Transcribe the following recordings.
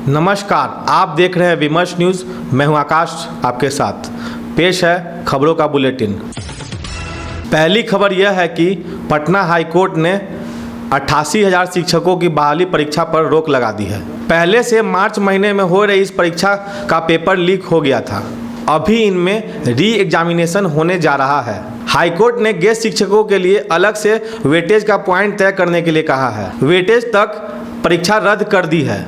नमस्कार, आप देख रहे हैं विमर्श न्यूज़। मैं हूं आकाश आपके साथ। पेश है खबरों का बुलेटिन। पहली खबर यह है कि पटना हाईकोर्ट ने 88,000 शिक्षकों की बहाली परीक्षा पर रोक लगा दी है। पहले से मार्च महीने में हो रही इस परीक्षा का पेपर लीक हो गया था। अभी इनमें री एग्जामिनेशन होने जा रहा है। हाईकोर्ट ने गेस्ट शिक्षकों के लिए अलग से वेटेज का पॉइंट तय करने के लिए कहा है। वेटेज तक परीक्षा रद्द कर दी है।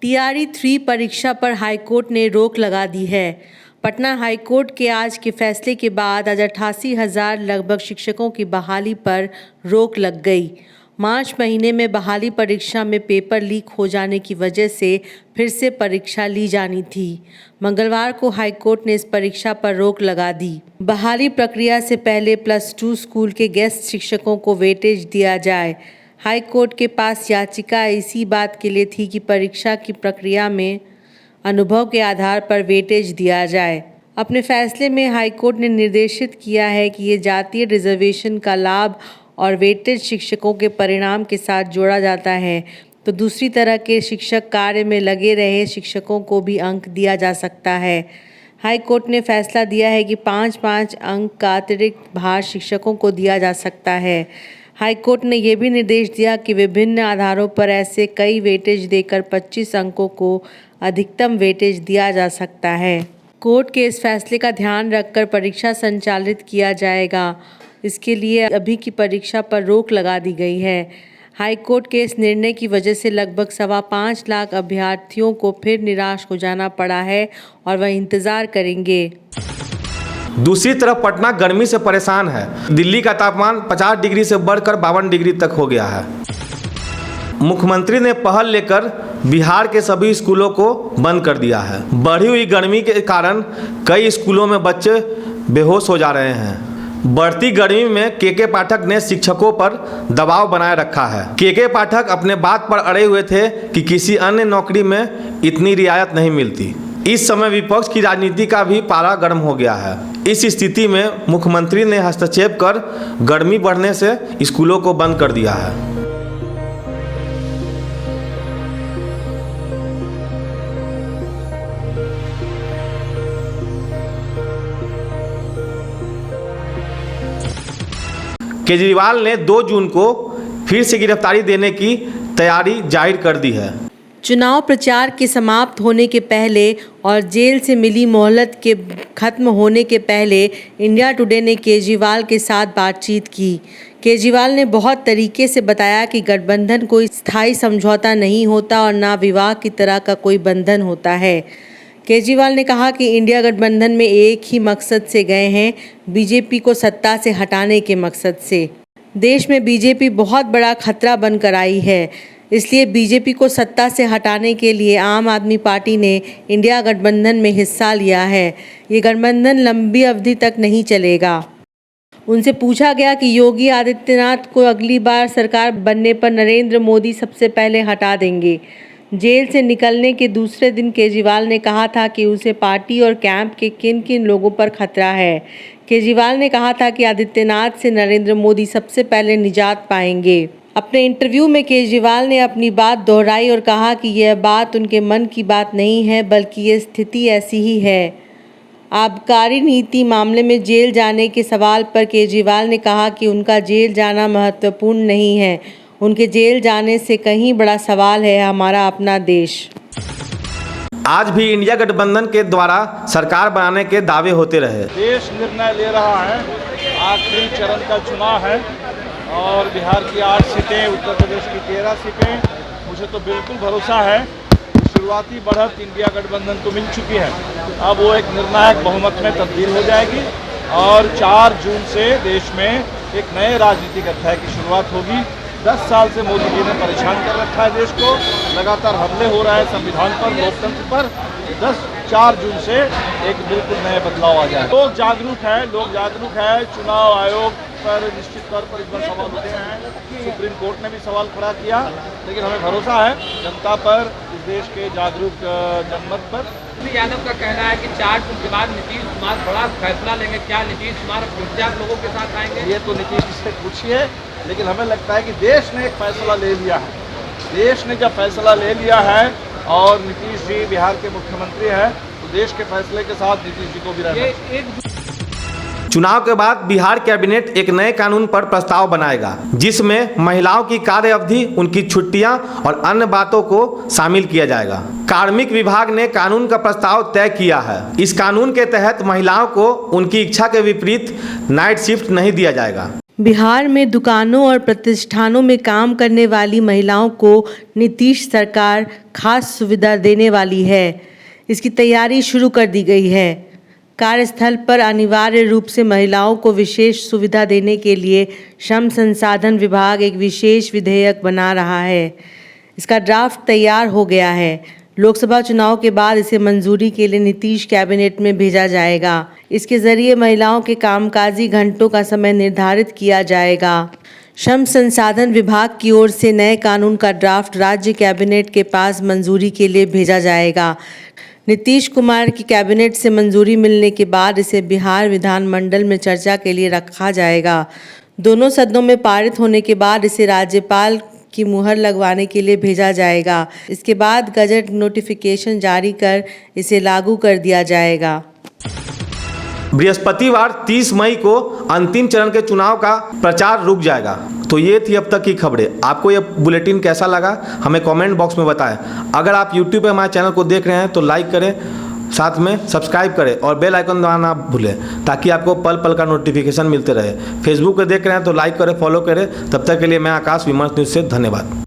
टीआरई 3 परीक्षा पर हाईकोर्ट ने रोक लगा दी है। पटना हाईकोर्ट के आज के फैसले के बाद आज 88,000 लगभग शिक्षकों की बहाली पर रोक लग गई। मार्च महीने में बहाली परीक्षा में पेपर लीक हो जाने की वजह से फिर से परीक्षा ली जानी थी। मंगलवार को हाईकोर्ट ने इस परीक्षा पर रोक लगा दी। बहाली प्रक्रिया से पहले +2 स्कूल के गेस्ट शिक्षकों को वेटेज दिया जाए। हाई कोर्ट के पास याचिका इसी बात के लिए थी कि परीक्षा की प्रक्रिया में अनुभव के आधार पर वेटेज दिया जाए। अपने फैसले में हाई कोर्ट ने निर्देशित किया है कि ये जातीय रिजर्वेशन का लाभ और वेटेज शिक्षकों के परिणाम के साथ जोड़ा जाता है, तो दूसरी तरह के शिक्षक कार्य में लगे रहे शिक्षकों को भी अंक दिया जा सकता है। हाई कोर्ट ने फैसला दिया है कि 5-5 अंक का अतिरिक्त भार शिक्षकों को दिया जा सकता है। हाई कोर्ट ने यह भी निर्देश दिया कि विभिन्न आधारों पर ऐसे कई वेटेज देकर 25 अंकों को अधिकतम वेटेज दिया जा सकता है। कोर्ट के इस फैसले का ध्यान रखकर परीक्षा संचालित किया जाएगा। इसके लिए अभी की परीक्षा पर रोक लगा दी गई है। हाई कोर्ट के इस निर्णय की वजह से लगभग 5.25 लाख अभ्यर्थियों को फिर निराश हो जाना पड़ा है और वह इंतज़ार करेंगे। दूसरी तरफ पटना गर्मी से परेशान है। दिल्ली का तापमान 50 डिग्री से बढ़कर 52 डिग्री तक हो गया है। मुख्यमंत्री ने पहल लेकर बिहार के सभी स्कूलों को बंद कर दिया है। बढ़ी हुई गर्मी के कारण कई स्कूलों में बच्चे बेहोश हो जा रहे हैं। बढ़ती गर्मी में के पाठक ने शिक्षकों पर दबाव बनाए रखा है। के पाठक अपने बात पर अड़े हुए थे कि किसी अन्य नौकरी में इतनी रियायत नहीं मिलती। इस समय विपक्ष की राजनीति का भी पारा गर्म हो गया है। इस स्थिति में मुख्यमंत्री ने हस्तक्षेप कर गर्मी बढ़ने से स्कूलों को बंद कर दिया है। केजरीवाल ने 2 जून को फिर से गिरफ्तारी देने की तैयारी जाहिर कर दी है। चुनाव प्रचार के समाप्त होने के पहले और जेल से मिली मोहलत के खत्म होने के पहले इंडिया टुडे ने केजरीवाल के साथ बातचीत की। केजरीवाल ने बहुत तरीके से बताया कि गठबंधन कोई स्थायी समझौता नहीं होता और ना विवाह की तरह का कोई बंधन होता है। केजरीवाल ने कहा कि इंडिया गठबंधन में एक ही मकसद से गए हैं, बीजेपी को सत्ता से हटाने के मकसद से। देश में बीजेपी बहुत बड़ा खतरा बनकर आई है, इसलिए बीजेपी को सत्ता से हटाने के लिए आम आदमी पार्टी ने इंडिया गठबंधन में हिस्सा लिया है। ये गठबंधन लंबी अवधि तक नहीं चलेगा। उनसे पूछा गया कि योगी आदित्यनाथ को अगली बार सरकार बनने पर नरेंद्र मोदी सबसे पहले हटा देंगे। जेल से निकलने के दूसरे दिन केजरीवाल ने कहा था कि उसे पार्टी और कैंप के किन किन लोगों पर खतरा है। केजरीवाल ने कहा था कि आदित्यनाथ से नरेंद्र मोदी सबसे पहले निजात पाएंगे। अपने इंटरव्यू में केजरीवाल ने अपनी बात दोहराई और कहा कि यह बात उनके मन की बात नहीं है, बल्कि ये स्थिति ऐसी ही है। आबकारी नीति मामले में जेल जाने के सवाल पर केजरीवाल ने कहा कि उनका जेल जाना महत्वपूर्ण नहीं है, उनके जेल जाने से कहीं बड़ा सवाल है हमारा अपना देश। आज भी इंडिया गठबंधन के द्वारा सरकार बनाने के दावे होते रहे। देश निर्णय ले रहा है, आखिरी चरण का चुनाव है और बिहार की 8 सीटें, उत्तर प्रदेश की 13 सीटें। मुझे तो बिल्कुल भरोसा है कि शुरुआती बढ़त इंडिया गठबंधन को मिल चुकी है। अब वो एक निर्णायक बहुमत में तब्दील हो जाएगी और 4 जून से देश में एक नए राजनीतिक अध्याय की शुरुआत होगी। 10 साल से मोदी जी ने परेशान कर रखा है देश को, लगातार हमले हो रहे हैं संविधान पर, लोकतंत्र पर। 4 जून से एक बिल्कुल नए बदलाव आ जाए। लोग जागरूक है। चुनाव आयोग पर निश्चित तौर पर इस बार सवाल उठे हैं। सुप्रीम कोर्ट ने भी सवाल खड़ा किया, लेकिन हमें भरोसा है जनता पर, इस देश के जागरूक जनमत पर। यादव का कहना है कि 4 जून के बाद नीतीश कुमार बड़ा फैसला लेंगे। क्या नीतीश कुमार पंजाब लोगों के साथ आएंगे? ये तो नीतीश से पूछिए, लेकिन हमें लगता है कि देश ने एक फैसला ले लिया है। देश ने जब फैसला ले लिया है और नीतीश जी बिहार के मुख्यमंत्री हैं, तो देश के फैसले के साथ नीतीश जी को भी रहना चाहिए। चुनाव के बाद बिहार कैबिनेट एक नए कानून पर प्रस्ताव बनाएगा, जिसमें महिलाओं की कार्य अवधि, उनकी छुट्टियां और अन्य बातों को शामिल किया जाएगा। कार्मिक विभाग ने कानून का प्रस्ताव तय किया है। इस कानून के तहत महिलाओं को उनकी इच्छा के विपरीत नाइट शिफ्ट नहीं दिया जाएगा। बिहार में दुकानों और प्रतिष्ठानों में काम करने वाली महिलाओं को नीतीश सरकार खास सुविधा देने वाली है। इसकी तैयारी शुरू कर दी गई है। कार्यस्थल पर अनिवार्य रूप से महिलाओं को विशेष सुविधा देने के लिए श्रम संसाधन विभाग एक विशेष विधेयक बना रहा है। इसका ड्राफ्ट तैयार हो गया है। लोकसभा चुनाव के बाद इसे मंजूरी के लिए नीतीश कैबिनेट में भेजा जाएगा। इसके जरिए महिलाओं के कामकाजी घंटों का समय निर्धारित किया जाएगा। श्रम संसाधन विभाग की ओर से नए कानून का ड्राफ्ट राज्य कैबिनेट के पास मंजूरी के लिए भेजा जाएगा। नीतीश कुमार की कैबिनेट से मंजूरी मिलने के बाद इसे बिहार विधानमंडल में चर्चा के लिए रखा जाएगा। दोनों सदनों में पारित होने के बाद इसे राज्यपाल की मुहर लगवाने के लिए भेजा जाएगा। इसके बाद गजट नोटिफिकेशन जारी कर इसे लागू कर दिया जाएगा। बृहस्पतिवार 30 मई को अंतिम चरण के चुनाव का प्रचार रुक जाएगा। तो ये थी अब तक की खबरें। आपको ये बुलेटिन कैसा लगा हमें कमेंट बॉक्स में बताएं। अगर आप यूट्यूब पे हमारे चैनल को देख रहे हैं तो लाइक करें, साथ में सब्सक्राइब करें और बेल आइकन दबाना ना भूलें, ताकि आपको पल पल का नोटिफिकेशन मिलते रहे। फेसबुक पे देख रहे हैं तो लाइक करें, फॉलो करें। तब तक के लिए मैं आकाश, विमर्श न्यूज़ से धन्यवाद।